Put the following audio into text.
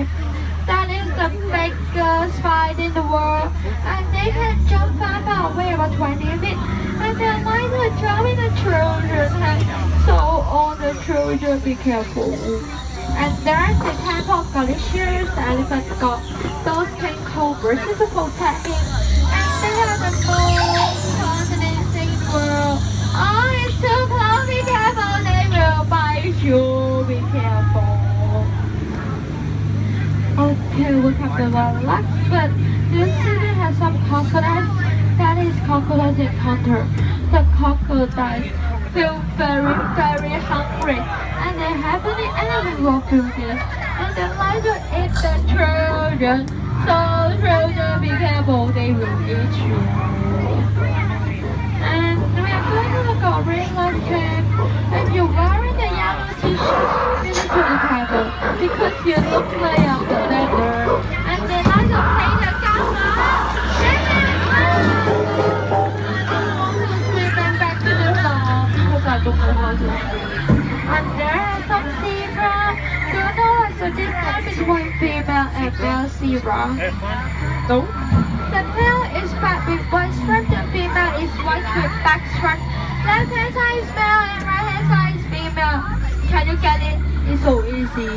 fight. That is the biggest fight in the world, and they can jump far away about 20 feet. And they're like jumping the children, and so all the children be careful. And there's the temple of Galatians, the elephant god, those king cobras to protect him. And they have the most continents in the world. Oh, it's too close, be careful, they will bite you, be careful. Okay, we have the relax, but this city has some crocodiles. That is crocodiles encounter. The crocodiles feel very hungry, and they happily anything will do this. And they like to eat the children. So children, be careful, they will eat you. And we are going to the gorilla camp. If you're wearing the yellow t-shirt, you need to be careful because you look like a leather. And they like to play the gamma. Back to the farm because I don't know how to swim. And there are some zebra. Do you know what's the difference between female and male zebra? No. The male is black with white stripe. The female is white with black stripe. Left hand side is male and right hand side is female. Can you get it? It's so easy.